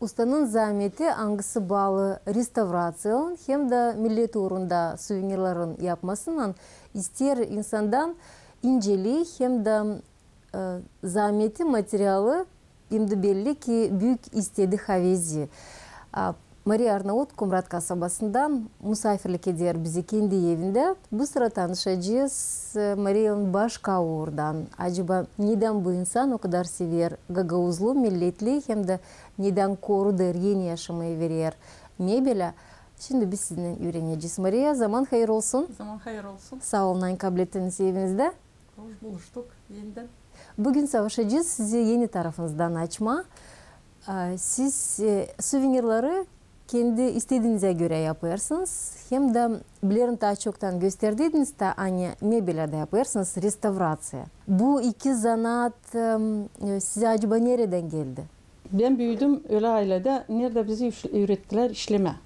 Ustanın zahmeti angısı bağlı restorasyonun hem de millet uğrunda suvenirlerin yapmasından ister insandan inceliği hem de zahmeti materyali hem de belli ki büyük istedi havezi. Maria Arnavut Kumrat kasabasından misafirlik eder bizi kendi evinde. Bu sıra tanışacağız Maria'nın başka uğurdan. Acaba neden bu insan o kadar sever Gagauzlu, milletli hem de neden korudur, yeni yaşamayı verir mebele. Şimdi biz sizinle öğreneceğiz. Maria, zaman hayır olsun. Zaman hayır olsun. Sağ olun, aynı kabul ettiğiniz evinizde. Hoş buluştuk yeniden. Bugün savaşacağız. Sizi yeni tarafınızdan açma. Siz suvenirleri kendi istediğinize göre yaparsınız. Hem de bilirim daha çoktan gösterdiğiniz de aynı mebelerde yaparsınız, restorasyon. Bu iki zanaat size acaba nereden geldi? Ben büyüdüm öyle ailede. Nerede bizi öğrettiler işleme.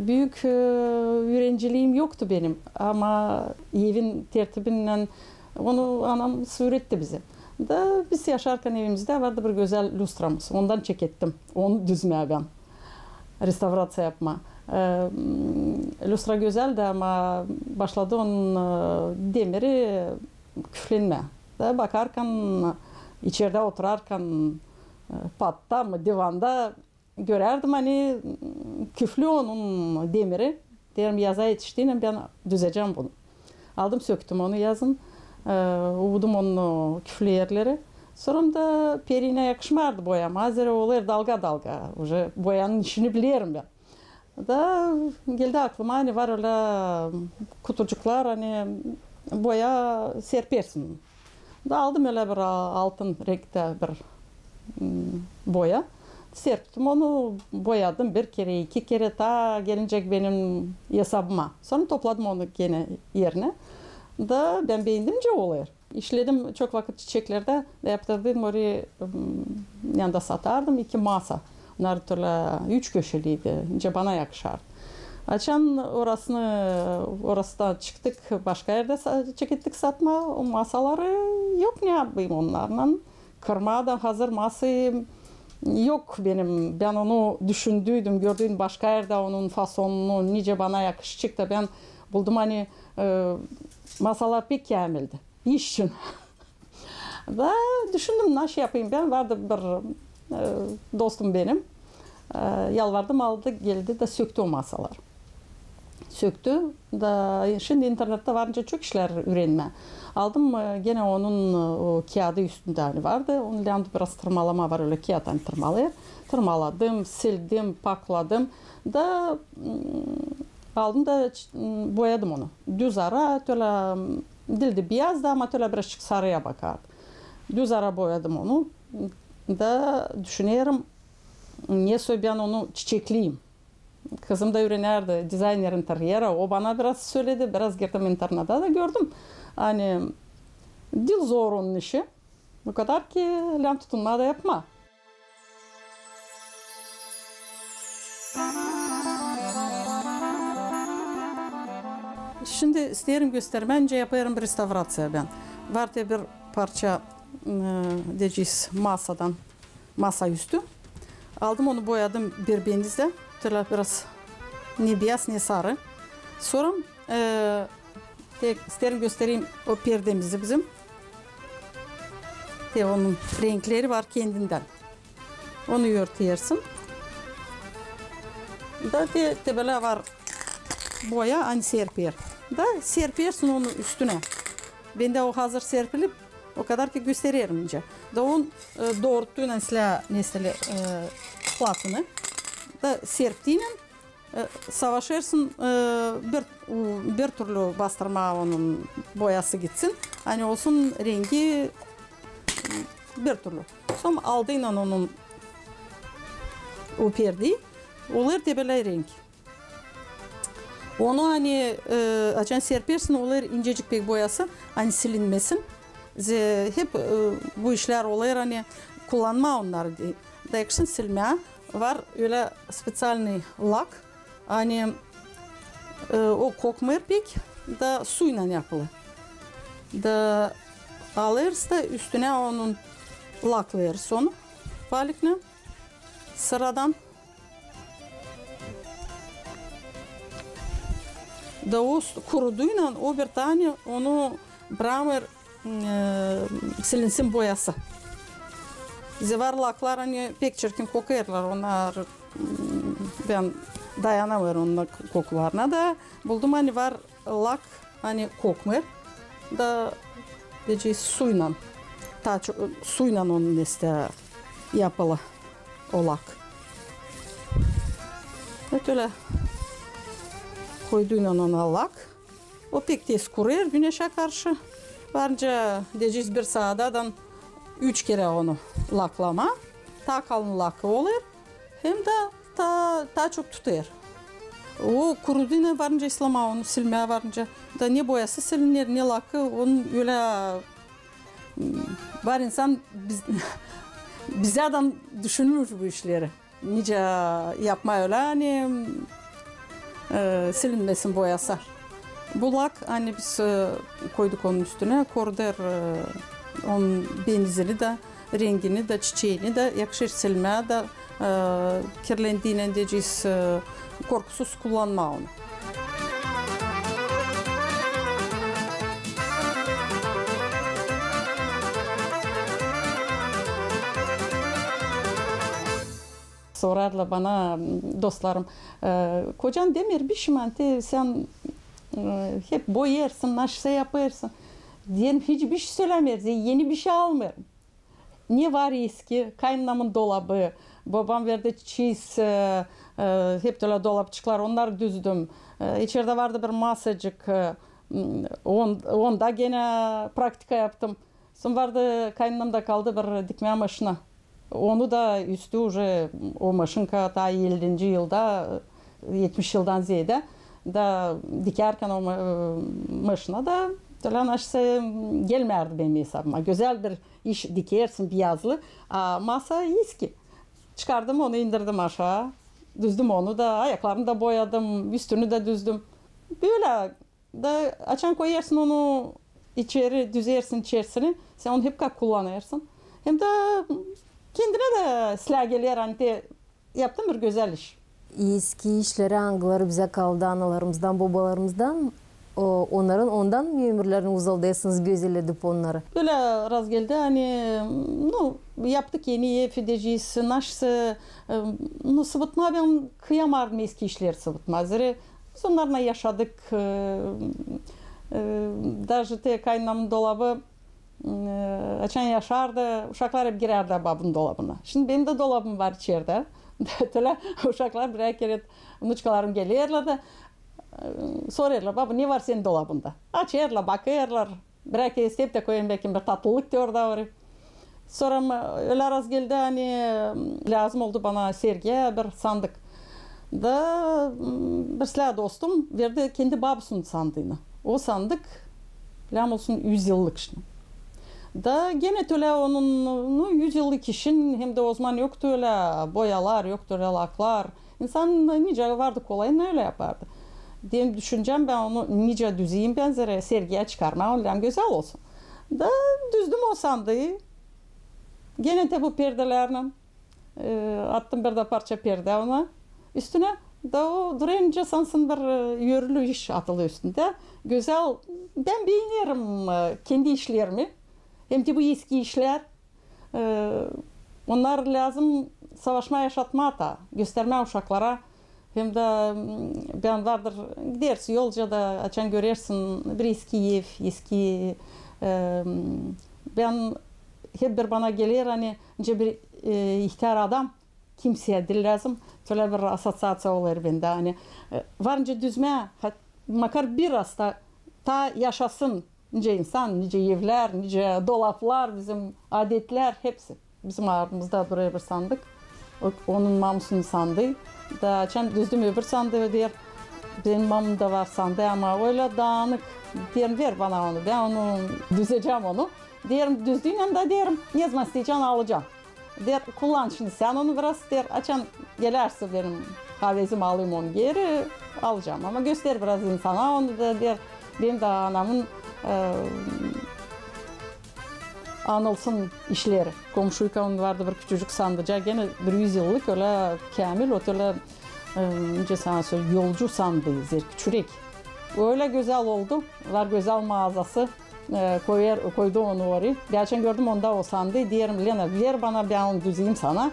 Büyük öğrenciliğim yoktu benim. Ama evin tertibinden onu anam öğretti bize. Da biz yaşarken evimizde vardı bir güzel lustramız. Ondan çekettim. Onu düzmeye ben. Restorasyon yapma. Lustra güzeldi ama başladı onun demiri küflenme. Da bakarken, içeride oturarken patta mı divanda görerdim hani küflü onun demiri. Derim yaza yetiştiğinde ben düzeceğim bunu. Aldım söktüm onu yazın. Uğudum onu küflü yerleri. Sonra da perine yakışmardı boyama. Hazır olur dalga dalga. Уже boyanın işini biliyorum ben. Da geldi aklıma hani var öyle kutucuklar hani boya serpersin. Da aldım öyle bir altın renkte bir boya. Serptim onu boyadım bir kere iki kere ta gelecek benim hesabıma. Sonra topladım onu gene yerine. Da ben beğendimce oluyor. İşledim çok vakit çiçeklerde de yaptırdım oraya yanında satardım 2 masa. Onlar türlü 3 köşeliydi. İnce bana yakışardı. Açan orasından çıktık başka yerde çekittik satma. O masaları yok ne yapayım onlarla. Kırma da hazır masayı yok benim. Ben onu düşündüydüm, gördüğüm başka yerde onun fasonunu nice bana yakışacak da ben buldum hani masalar pek kamildi. İş için. Ve düşündüm nasıl yapayım ben. Vardı bir dostum benim. Yalvardım aldı geldi de söktü o masalar. Söktü da şimdi internette varınca çok işler öğrenme. Aldım gene onun o kağıdı üstünde hani vardı. Onun yanında biraz tırmalama var öyle kağıttan tırmalıyor. Tırmaladım, sildim, pakladım da aldım da boyadım onu. Düz ara öyle dildi beyaz da ama öyle birazcık sarıya bakardı. Düz ara boyadım onu da düşünüyorum niye ben onu çiçekliyim. Kızım da öğrenerdi dizayner interyera. O bana biraz söyledi. Biraz girdim internete da gördüm. Hani dil zor onun işi. Bu kadar ki lem tutunma da yapma. Şimdi isterim göstermence yaparım bir restorasyon ben. Vardı bir parça diyeceğiz masadan, masa üstü. Aldım onu boyadım bir bendizde. Biraz ne beyaz ne sarı. Sonra isterim göstereyim o perdemizi bizim. Onun renkleri var kendinden. Onu örtüyorsun. Da böyle var boya hani serpiyor. Da serpiyorsun onu üstüne. Ben de o hazır serpilip o kadar ki gösteriyorum ince. Da onun doğrulttuğuyla mesela platını da serptiğiyle savaşırsın bir türlü bastırma onun boyası gitsin. Hani olsun rengi bir türlü. Sonra aldığıyla onun o perdeyi olur da böyle renk. Onu hani açan serpersin olur incecik bir boyası hani silinmesin. Hep bu işler olur hani kullanma onları da yakışın silmeye. Var öyle spesialny lak hani o kokmuyor pek da suyla yapılı. Da alırız da üstüne onun laklıyoruz onu balıkla sıradan. Da o kuruduyla o bir tane onu bramer silinsin boyası. Bize var laklar hani pek çirkin kokuyorlar. Onlar ben dayanamıyorum onun kokularına da. Buldum hani var lak hani kokmuyor. Da diyeceğiz suyla. Suyla onun işte yapılı o lak. Evet öyle koyduğuyla ona lak. O pek tez kuruyor güneşe karşı. Varınca diyeceğiz bir saatden 3 kere onu laklama. Ta kalın lakı olur. Hem de ta çok tutuyor. O kuruduyla varınca İslam'a onu silmeye varınca da ne boyası silinir ne lakı onun öyle var insan bizden düşünür bu işleri. Nice yapma öyle hani silinmesin boyası. Bu lak hani biz koyduk onun üstüne korudur onun benzini de rengini de çiçeğini de yakışır silmeye de kirlendiğine diyeceğiz korkusuz kullanma onu. Sorarlar bana dostlarım, kocan demir bir şimanti sen hep boyarsın, naşse yaparsın. Diyelim hiçbir şey söylemiyoruz, yeni bir şey almıyorum. Ne var eski? Kaynanamın dolabı, babam verdi çiz, hep böyle dolapçıklar, onları düzdüm. İçeride vardı bir masacık, onda gene praktika yaptım. Sonra vardı kaynanamda kaldı bir dikme maşına. Onu da üstü уже o maşınka ta 50. yılda 70 yıldan ziyade da dikerken o maşına da Naşse gelmerdi benim hesabıma. Güzel bir iş dikersin bir yazlı. Masa eski. Çıkardım onu indirdim aşağı. Düzdüm onu da ayaklarını da boyadım. Üstünü de düzdüm. Böyle da açan koyarsın onu içeri düzersin içerisini. Sen onu hep kullanırsın. Hem de kendine de silah gelir hani de yaptım bir güzel iş. Eski işleri anıları bize kaldı analarımızdan, babalarımızdan. Ondan mı ömürlerini uzaldaysınız, gözel edip onları? Böyle raz geldi hani yaptık yeni ev edeceğiz, naşsı sıvıtma ben kıyamardım eski işleri sıvıtma. Biz onlarla yaşadık. Даже te kaynanamın dolabı açan yaşardı, uşaklar hep girerdi babın dolabına. Şimdi benim de dolabım var içeride. Uşaklar birer kere unuçkalarım gelirler de soruyorlar, baba ne var senin dolabında? Açıyorlar, bakıyorlar. Bir kere isteyip de koyayım belki bir tatlılık diyor da var. Sonra öyle araz geldi hani lazım oldu bana sergiye bir sandık. Da bir silah dostum verdi kendi babasının sandığını. O sandık lam olsun 100 yıllık şimdi. Da gene öyle onun 100 yıllık işin hem de o zaman yoktu öyle boyalar, yoktu öyle laklar. İnsan nice vardı kolayına öyle yapardı. Diye düşüneceğim ben onu nice düzeyim benzeri sergiye çıkarma ondan güzel olsun. Da düzdüm o sandığı. Gene de bu perdelerle attım bir de parça perde ona. Üstüne da o durunca sansın bir yörülü iş atılı üstünde. Güzel. Ben beğenirim kendi işlerimi. Hem de bu eski işler. Onlar lazım savaşma yaşatma da gösterme uşaklara. Hem de ben vardır gidersin yolca da açan görersin bir eski ev, eski ben hep bir bana gelir hani bir ihtiyar adam kimseye dil lazım. Şöyle bir asosiasyon olur bende hani varınca düzme makar biraz da ta yaşasın nice insan, nice evler, nice dolaplar, bizim adetler hepsi bizim aramızda buraya bir sandık. Onun mamusunu sandığı. Da açan düzdüm öbür sandığı diyor. Benim mamım da var sandığı ama öyle dağınık. Diyelim ver bana onu. Ben onu düzeceğim onu. Diyelim düzdüğüyle de diyelim ne zaman isteyeceğim alacağım. Der kullan şimdi sen onu biraz der açan gelerse benim havezimi alayım onu geri alacağım. Ama göster biraz insana onu da der benim de anamın anılsın işleri. Komşuyken vardı bir küçücük sandıca, gene bir 100 yıllık öyle kamil, öyle önce sana söyleyeyim, yolcu sandığı, küçürek. Öyle güzel oldu. Var güzel mağazası. Koydu onu oraya. Geçen gördüm onda o sandığı. Diyelim Lena ver bana, ben onu düzeyim sana.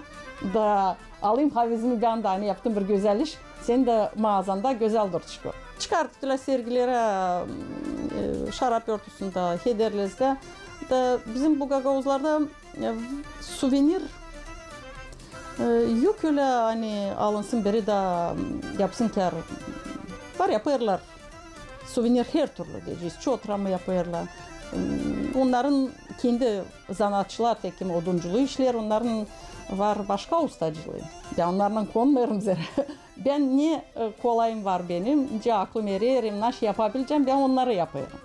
Da alayım havizimi, ben de aynı yaptım bir güzel iş. Senin de mağazanda güzel dur çıkıyor. Çıkarttılar sergilere, şarap örtüsünde, hederlezde. Da bizim bu gagavuzlarda suvenir yok öyle, hani alınsın biri de yapsın ki var, yaparlar. Suvenir her türlü diyeceğiz. Çoğutrama yaparlar. Onların kendi zanaatçılar, tekim odunculuğu işler, onların var başka ustacılığı. Ben onlarla konmuyorum zere. Ben ne kolayım var benim, ne aklım ererim, nasıl yapabileceğim, ben onları yapıyorum.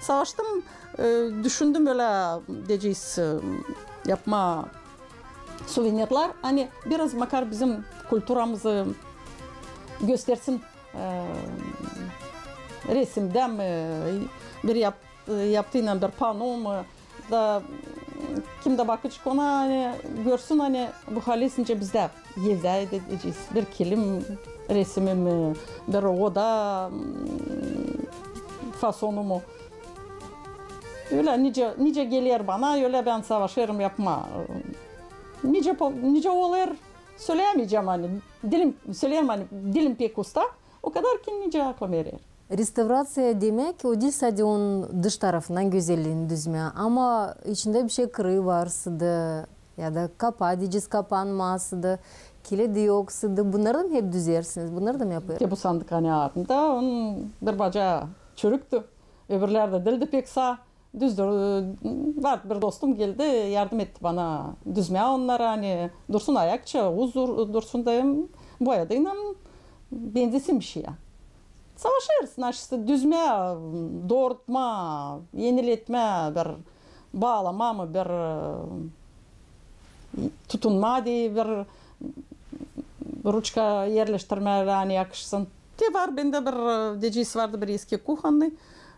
Savaştım, düşündüm öyle diyeceğiz, yapma suvenirler. Hani biraz makar bizim kültürümüzü göstersin. Resimde mi, bir yaptığıyla bir pano mu da kim de bakıcı ona hani görsün, hani bu halisince bizde evde edeceğiz. Bir kilim resmi mi, bir oda fasonu mu. Öyle nice gelir bana, öyle ben savaşırım, yapma. Nice olur söyleyemeyeceğim, hani söyleyemem, hani dilim pek usta. O kadar ki nice aklım erer. Restavratsiya demek o değil sadece onun dış tarafından güzelliğini düzme, ama içinde bir şey kırığı varsıdı ya da kapağı diyeceğiz, kapanmasıdı, kilidi yoksıdı, bunları da hep düzersiniz, bunları da mı yapıyor? Bu sandık hani altında onun bir bacağı çürüktü, öbürler de dildi pek sağ. Düzdür, var bir dostum geldi, yardım etti bana düzmeye, onlara hani dursun ayakça, huzur dursun dayım, boyadığıyla benzesin bir şey ya. Savaşırsın aşısı, düzme, doğrultma, yeniletme, bir bağlama mı, bir tutunma diye bir ruçka yerleştirme yani yakışsın. De var, bende bir diyeceğiz vardı, bir eski kuhanlı,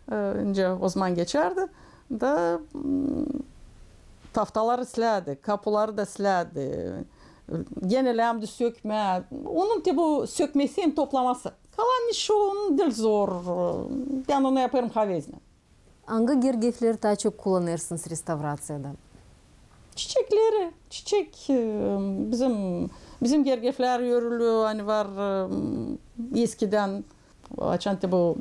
önce o zaman geçerdi. Da taftaları siledi, kapıları da siledi. Genelem de sökme, onun bu sökmesi hem toplaması. Kalan iş onun dil zor. Ben onu yaparım havezle. Hangi gergefleri daha çok kullanırsınız restavrasyada? Çiçekleri, çiçek bizim gergefler yörülü, hani var eskiden açan bu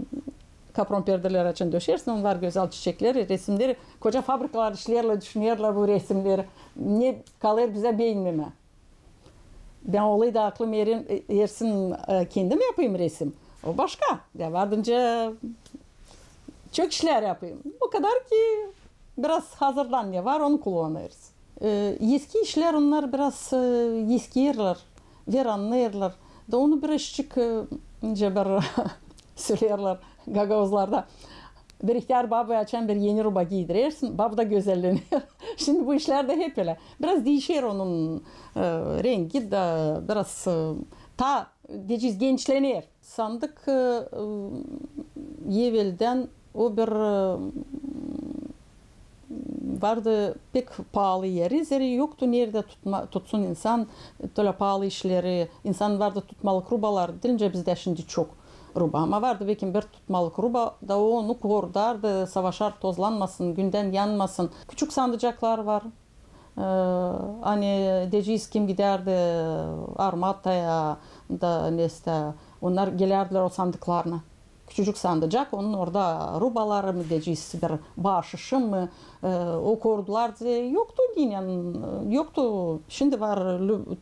kapron perdeler açan döşersin, var güzel çiçekleri, resimleri, koca fabrikalar işlerle düşünüyorlar bu resimleri. Ne kalır bize beynime. Ben olayı da aklım yersin, kendim yapayım resim. O başka. Ya vardınca çok işler yapayım. O kadar ki biraz hazırdan ne var onu kullanırız. Eski işler onlar biraz eski yerler, veranlı da onu birazcık bir söylerler gagavuzlarda. Bir ihtiyar babı açan bir yeni ruba giydirirsin, bab da güzelleniyor. Şimdi bu işlerde hep öyle. Biraz değişir onun rengi de, biraz diyeceğiz gençlenir. Sandık evvelden o bir vardı pek pahalı yeri, zeri yoktu nerede tutsun insan, böyle pahalı işleri, insan vardı tutmalık rubalar, dilince bizde şimdi çok ruba, ama vardı belki bir tutmalık ruba da onu korudardı, savaşar tozlanmasın, günden yanmasın. Küçük sandıcaklar var. Hani diyeceğiz kim giderdi Armata'ya da neyse, onlar gelirdiler o sandıklarına. Küçücük sandıcak, onun orada rubaları mı diyeceğiz, bir bağışışı mı o korudular. Yoktu yine, yoktu. Şimdi var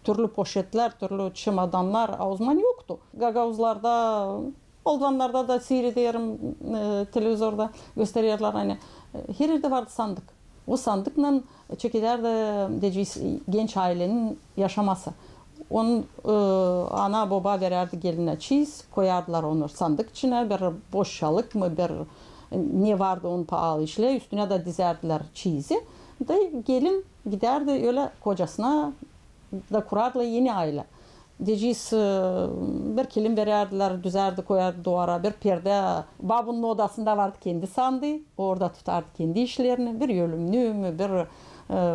türlü poşetler, türlü çimadanlar, o zaman yoktu. Gagavuzlarda, oldanlarda da seyrediyorum, televizyonda gösteriyorlar, hani her yerde vardı sandık. O sandıkla çekiler de diyeceğiz genç ailenin yaşaması. Onun ana baba verirdi geline çiz, koyardılar onu sandık içine, bir boşalık mı, bir ne vardı onun pahalı işle, üstüne de dizerdiler çizi. Da gelin giderdi öyle kocasına da kurardılar yeni aile. Deciyiz bir kilim verirdiler, düzerdi, koyardı duvara, bir perde. Babunun odasında vardı kendi sandı. Orada tutardı kendi işlerini. Bir yölümlü mü, bir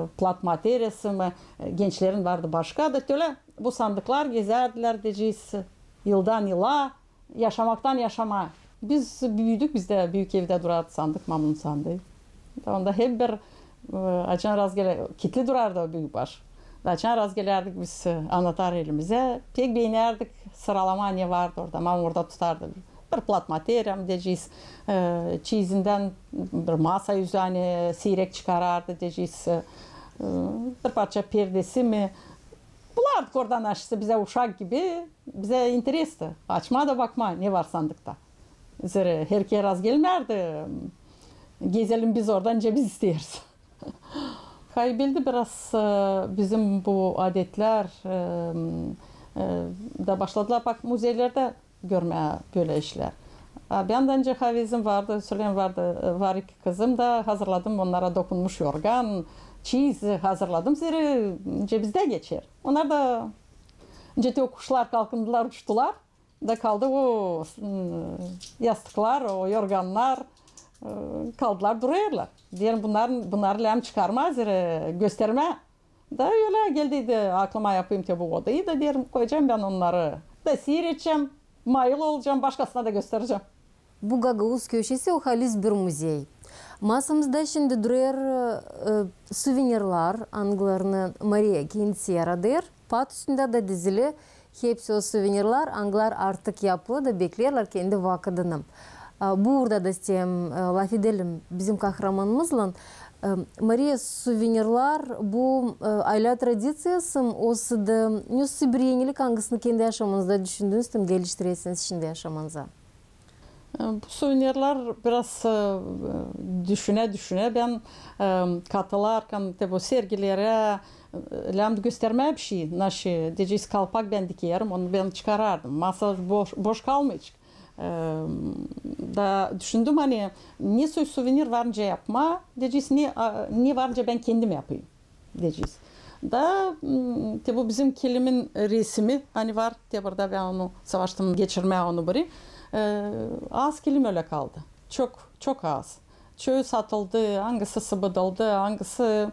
plat materyası mı, gençlerin vardı başka da öyle. Bu sandıklar gezerdiler deciyiz yıldan yıla, yaşamaktan yaşama. Biz büyüdük, biz de büyük evde durardı sandık, mamnun sandık. Onda hep bir açan razgele, kitli durardı o büyük baş. Açan razgelerdik biz anlatar elimize. Pek beğenerdik, sıralama ne vardı orada, mamam orada tutardı. Bir plat materyam diyeceğiz, çizinden bir masa üzerine seyrek çıkarardı diyeceğiz. Bir parça perdesi mi? Bulardık oradan açtı bize uşak gibi, bize interesti. Açma da bakma ne var sandıkta. Zira herkese raz gelmerdi. Gezelim biz oradan cebiz isteyiz. Kayboldu biraz bizim bu adetler da başladılar bak müzelerde görmeye böyle işler. Bir yandan önce havizim vardı, Süleyman vardı, var iki kızım da hazırladım onlara dokunmuş yorgan, çiz hazırladım. Zira cebizde geçer. Onlar da o kuşlar kalkındılar, uçtular. Da kaldı o yastıklar, o yorganlar kaldılar duruyorlar. Diyelim bunları lem çıkarmaz, gösterme. Da öyle geldiydi aklıma yapayım ki bu odayı da diyelim koyacağım ben onları. Da seyredeceğim, mayıl olacağım, başkasına da göstereceğim. Bu Gagavuz köşesi o halis bir müzey. Masamızda şimdi duruyor suvenirler, anglarını Maria Kinsiyaradır. Pat üstünde de dizili. Hepsi o suvenirler, anglar artık yapılı da bekliyorlar kendi vakıdını. Burada da isteyeyim laf edelim bizim kahramanımızla. Maria suvenirler bu aile tradisiyası olsa da nasıl bir yenilik hangisini kendi yaşamınızda düşündünüz tüm geliştirirsiniz şimdi yaşamınıza? Bu suvenirler biraz düşüne ben katılarken bu sergilere göstermeye bir şey. Naşı diyeceğiz kalpak ben dikerim, onu ben çıkarardım. Masa boş kalmayacak. Da düşündüm hani ne suvenir varınca yapma diyeceğiz, ne varınca ben kendim yapayım diyeceğiz. Da bu bizim kelimin resmi hani var diye burada ben onu savaştım geçirmeye onu bari. Az kelim öyle kaldı. Çok az. Çoğu satıldı, hangisi sıvıdıldı, hangisi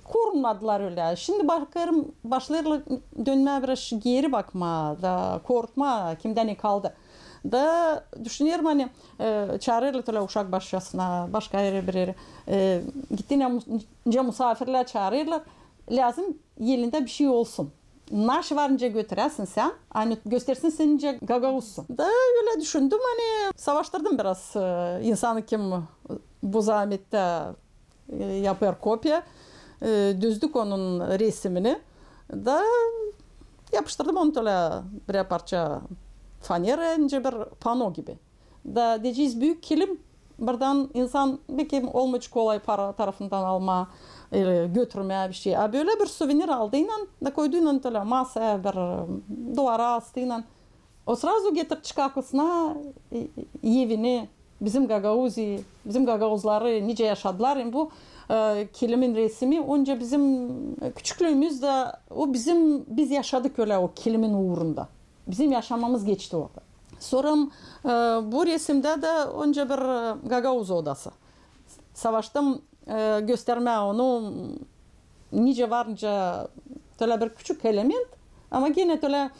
korunmadılar öyle. Şimdi bakarım başlarıyla dönmeye biraz geri bakma da korkma kimden ne kaldı. Da düşünüyorum hani çağırırlar uşak başkasına, başka yere bir yere. Gittiğinde misafirler çağırırlar. Lazım yerinde bir şey olsun. Naş varınca götürersin sen. Hani göstersin senince Gagavuzsun. Da öyle düşündüm hani savaştırdım biraz insanı kim bu zahmette yapar kopya. Düzdük onun resmini. Da yapıştırdım onu öyle bir parça fanera ince bir pano gibi. Da diyeceğiz büyük kilim buradan insan belki olmayacak kolay para tarafından alma, götürmeye bir şey. Böyle bir suvenir aldığıyla da koyduğuyla öyle masaya bir duvara astığıyla o sırası getir çıkarkısına evini bizim Gagavuz'u, bizim Gagavuzları nice yaşadılar. Bu kilimin resmi önce bizim küçüklüğümüzde o biz yaşadık öyle o kilimin uğrunda. Bizim yaşamamız geçti orada. Sonra bu resimde de önce bir Gagavuz odası. Savaştım göstermeye onu nice varınca öyle bir küçük element ama yine öyle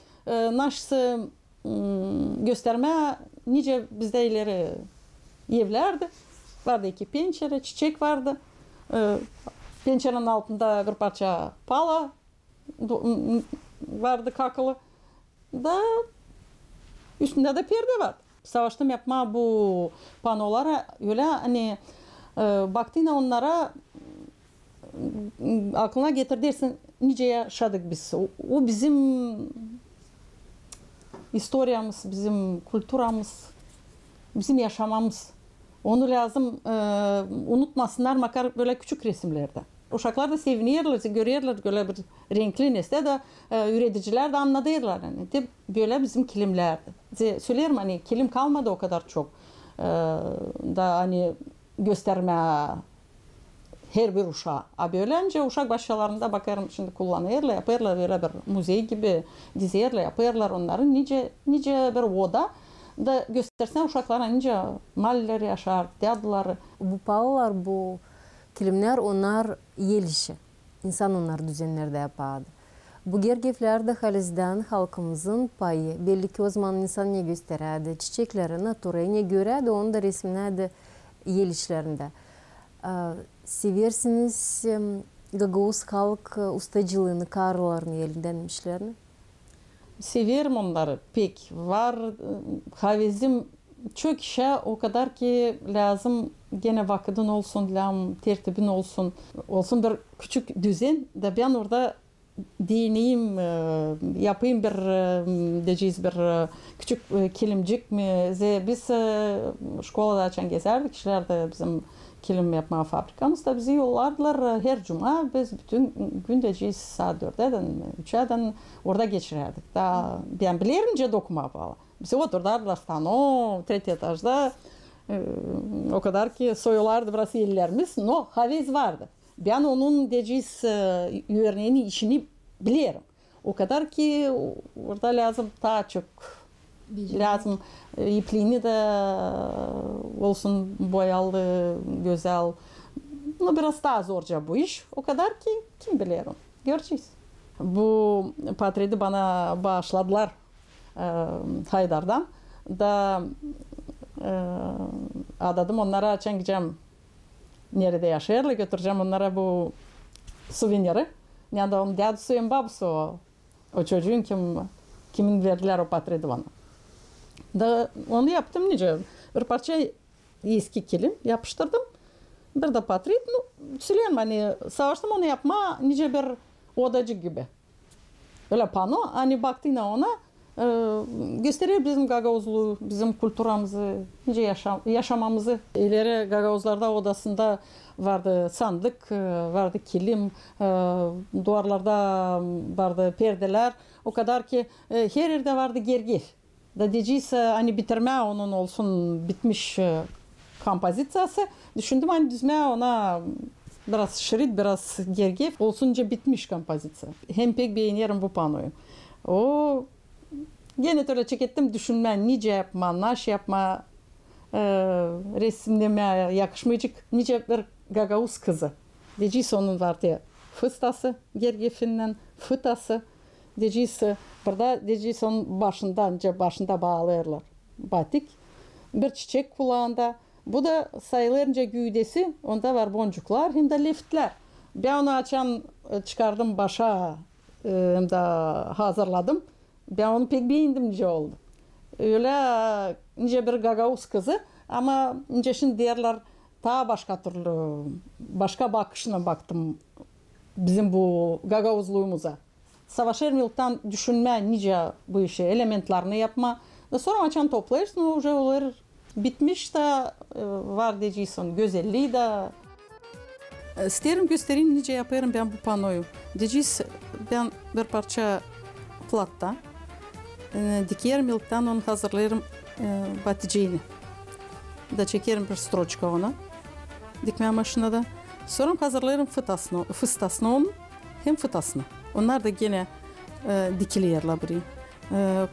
nasıl göstermeye nice bizde ileri evlerdi. Vardı iki pencere, çiçek vardı. Pencerenin altında bir parça pala vardı kakılı. Da üstünde de perde var. Savaştım yapma bu panolara öyle hani baktığında onlara aklına getir dersin nice yaşadık biz. O bizim historiyamız, bizim kültürümüz, bizim yaşamamız. Onu lazım unutmasınlar makar böyle küçük resimlerde. Uşaklar da seviniyorlar, görüyorlar böyle bir renkli nesne de üreticiler de anladılar. Yani. De böyle bizim kilimlerdi. Söylerim hani kilim kalmadı o kadar çok. Da hani gösterme her bir uşağa. Böylece uşak başlarında bakarım şimdi kullanırlar, yaparlar böyle bir muzey gibi dizerler, yaparlar onları. Nice bir oda da göstersen uşaklara nice maller yaşar, diyadılar. Bu pahalar, bu kilimler onlar el işi. İnsan onlar düzenlerde yapardı. Bu gergeflerde halizden halkımızın payı. Belli ki o zaman insan ne göstererdi? Çiçekleri, naturayı ne görerdi? Onu da resimlerdi el işlerinde. Seversiniz Gagavuz halk ustacılığını, karlarını, elinden işlerini? Severim onları pek. Var havezim çok işe o kadar ki lazım gene vakitin olsun, tertibin olsun. Olsun bir küçük düzen de ben orada deneyim, yapayım bir diyeceğiz bir küçük kilimcik mi? Biz şkolada açan gezerdik, işler de bizim kilim yapma fabrikamız da bizi yollardılar her cuma. Biz bütün gün diyeceğiz saat 4'den 3'den orada geçirerdik. Da ben bilerince dokuma bağlı. Bizi oturdardılar o 3 etajda. O kadar ki soyulardı burası ellerimiz. No, havez vardı. Ben onun diyeceğiz örneğini işini bilirim. O kadar ki orada lazım daha çok lazım ipliğini de olsun boyalı, güzel. No, biraz daha zorca bu iş. O kadar ki kim bilirim. Göreceğiz. Bu portreti bana bağışladılar Haydar'dan. Da adadım onlara açan gideceğim. Nerede yaşayarlar götüreceğim onlara bu suveniri. Yani onun dedesi babası o çocuğun kimin verdiler o portreti bana. Da onu yaptım nice. Bir parça eski kilim yapıştırdım. Bir de portret. Söyleyeyim hani savaştım onu yapma nice bir odacı gibi. Öyle pano. Hani baktığında ona gösteriyor bizim Gagavuzlu, bizim kültürümüzü, nice yaşamamızı. İleri Gagavuzlarda odasında vardı sandık, vardı kilim, duvarlarda vardı perdeler. O kadar ki her yerde vardı gergif. Da diyeceğiz hani bitirme onun olsun bitmiş kompozitsiyası. Düşündüm hani düzme ona biraz şerit, biraz gergif olsunca bitmiş kompozisyon. Hem pek beğenirim bu panoyu. O gene öyle çekettim düşünme, nice yapma, naş yapma, resimleme yakışmayacak nice bir Gagavuz kızı. Diyeceğiz onun vardı fıstası, gergefinden fıtası. Diyeceğiz burada diyeceğiz onun başında bağlayırlar. Batik. Bir çiçek kulağında. Bu da sayılarınca güydesi. Onda var boncuklar hem de liftler. Ben onu açan çıkardım başa hem de hazırladım. Ben onu pek beğendim nice oldu. Öyle nice bir Gagavuz kızı ama nice şimdi diğerler daha başka türlü başka bakışına baktım bizim bu Gagavuzluğumuza. Savaş ermekten düşünme nice bu işi elementlerini yapma. Sonra açan toplayırsın o olur bitmiş de var diyeceksin güzelliği de. İsterim göstereyim nice yaparım ben bu panoyu. Diyeceğiz ben bir parça plattan dikerim ilkten onu hazırlarım batıcığını. Da çekerim bir stroçka ona dikme maşinada. Sonra hazırlarım fıstasını onun hem fıtasını. Onlar da gene dikilirler buraya.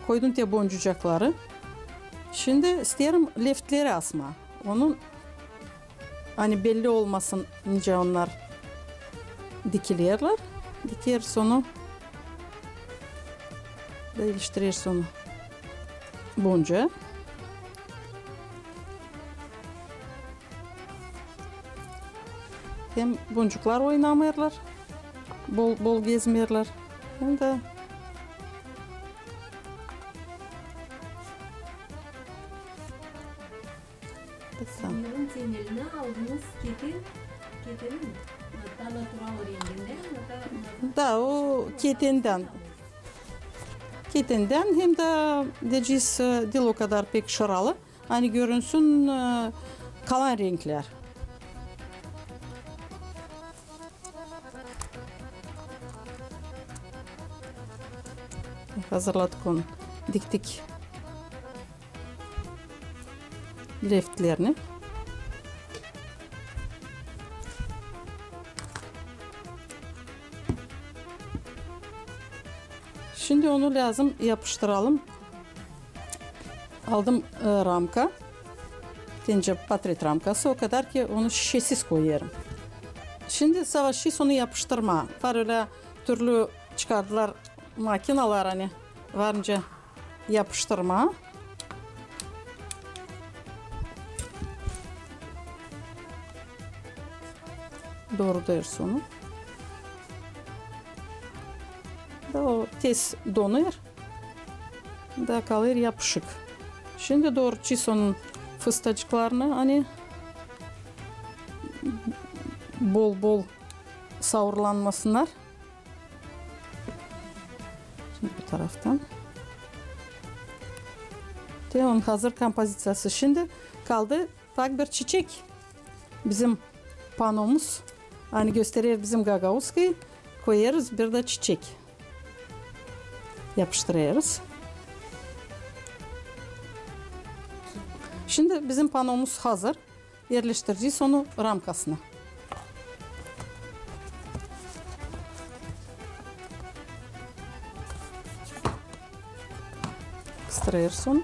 Koydum diye boncucakları. Şimdi isterim leftleri asma. Onun hani belli olmasın nice onlar dikilirler. Diker sonu da iliştirir sonu boncuğa. Hem boncuklar oynamayırlar. Bol gezmeyirler. Hem de Bunların temeline aldığınız keteni mi? Hatta natural renginden. da o ketenden hem de diyeceğiz değil o kadar pek şıralı. Hani görünsün kalan renkler. Hazırladık onu. Diktik leftlerini. Şimdi onu lazım yapıştıralım. Aldım ramka. Tence patret ramkası, o kadar ki onu şişesiz koyuyorum. Şimdi savaşı onu yapıştırma. Var öyle türlü çıkardılar makineler, hani varınca yapıştırma. Doğru dersin onu. Da o tez donuyor. Da kalır yapışık. Şimdi doğru onun fıstıcıklarını hani bol bol savrulmasınlar. Şimdi bu taraftan. Onun hazır kompozitsiyası. Şimdi kaldı tak bir çiçek. Bizim panomuz. Hani gösterir bizim gagauskayı. Koyarız, bir de çiçek yapıştırıyoruz. Şimdi bizim panomuz hazır. Yerleştireceğiz onu ramkasına. Kıstırıyoruz onu.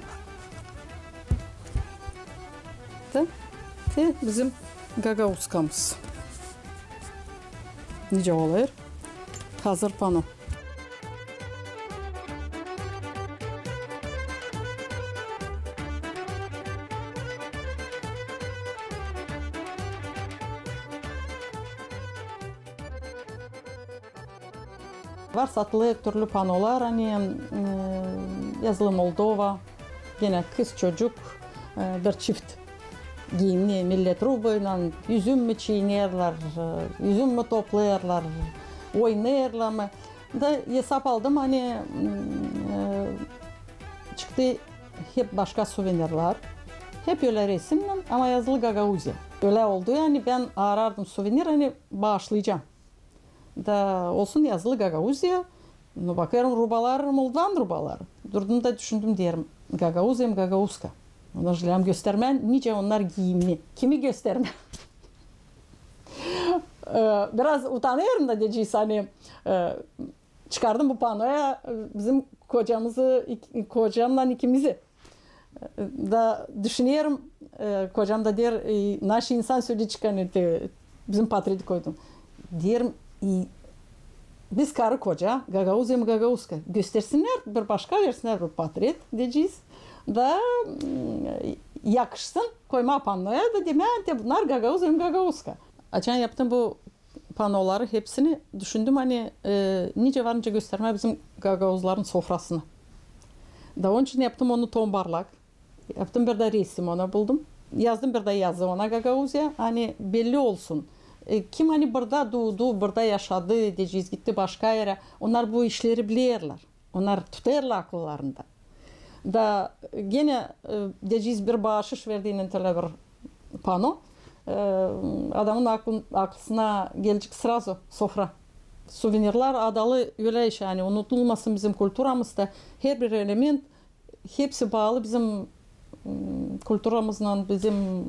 Ve bizim gagauskamız. Nice oluyor? Hazır pano. Var satılıyor türlü panolar, hani yazılı Moldova, yine kız çocuk, bir çift giyimli millet ruhuyla üzüm mü çiğnerler, üzüm mü toplayarlar, oynayarlar mı? Da hesap aldım, hani çıktı hep başka suvenirler, hep öyle resimle ama yazılı Gagauzya. Öyle oldu, yani ben arardım suvenir, hani bağışlayacağım. Da olsun yazılı Gagauzya. Bakıyorum rubalar, Moldovan rubaları. Durdum da düşündüm, diyelim Gagauzya mı Gagauska. Ondan sonra göstermen, nice onlar giyimli. Kimi gösterme? Biraz utanıyorum da diyeceğiz, hani çıkardım bu panoya bizim kocamla ikimizi. Da düşünüyorum, kocam da der, naş insan söyle çıkan, bizim patreti koydum. Diyelim, biz karı koca, Gagauzya mı Gagauska, göstersinler, bir başka versinler bir patret diyeceğiz. Da yakışsın koyma panoya da demeyin bunlar Gagauzya mı Gagauska. Açan yaptım bu panoları hepsini, düşündüm hani nice varınca gösterme bizim Gagauzların sofrasını. Da onun için yaptım onu tombarlak. Yaptım bir de resim ona buldum. Yazdım bir de yazı ona Gagauzya, hani belli olsun. Kim hani burada doğdu, burada yaşadı diyeceğiz, gitti başka yere. Onlar bu işleri bilirler. Onlar tutarlar akıllarında. Da gene diyeceğiz bir bağışış verdiğinin tele bir pano. Adamın aklına gelecek sırası sofra. Suvenirler adalı öyle iş, yani unutulmasın bizim kültürümüzde. Her bir element hepsi bağlı bizim kültürümüzle, bizim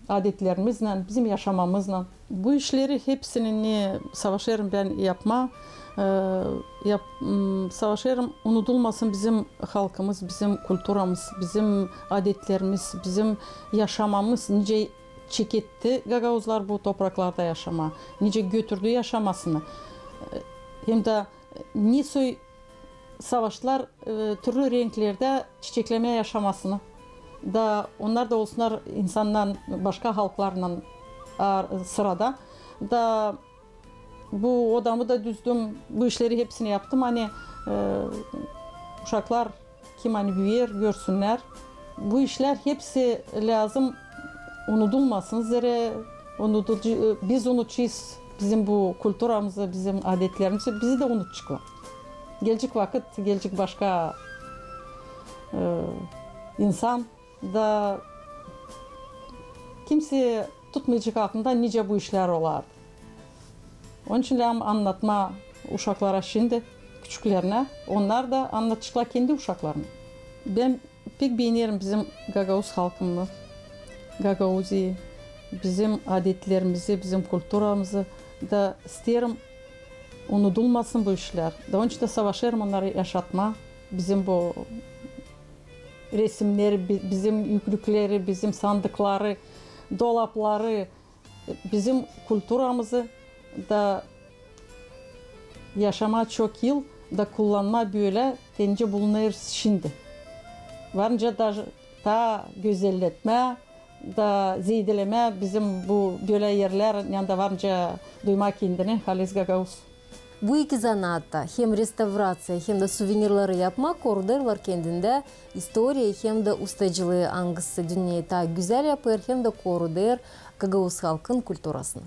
adetlerimizle, bizim yaşamamızla. Bu işleri hepsini savaşırım ben yapma. Savaşırım unutulmasın bizim halkımız, bizim kültürümüz, bizim adetlerimiz, bizim yaşamamız nice çeketti Gagauzlar bu topraklarda yaşama, nice götürdü yaşamasını. Hem de nice savaşlar türlü renklerde çiçeklemeye yaşamasını. Da onlar da olsunlar insandan, başka halklarla sırada. Da bu odamı da düzdüm, bu işleri hepsini yaptım. Hani uşaklar kim hani büyür görsünler. Bu işler hepsi lazım, unutulmasın. Zere biz unutacağız bizim bu kültürümüzü, bizim adetlerimizi, bizi de unutacaklar. Gelecek vakit, gelecek başka insan da kimse tutmayacak aklında nice bu işler olardı. Onun için anlatma uşaklara şimdi, küçüklerine, onlar da anlatacaklar kendi uşaklarına. Ben pek beğenirim bizim Gagauz halkını, Gagauzi'yi, bizim adetlerimizi, bizim kültürümüzü da isterim unutulmasın bu işler. Daha önce de savaş ermanları yaşatma, bizim bu resimleri, bizim yüklükleri, bizim sandıkları, dolapları, bizim kültürümüzü da yaşama çok yıl da kullanma böyle dence bulunuyor şimdi. Varınca da güzelletme, da zedeleme bizim bu böyle yerler yanında varınca duyma kendini Halis Gagauz. Bu iki zanatta hem restavratsiya hem de suvenirleri yapmak koruder var kendinde istoriya hem de ustacılığı angısı dünyayı ta güzel yapar hem de koruder Gagauz halkın külturasını.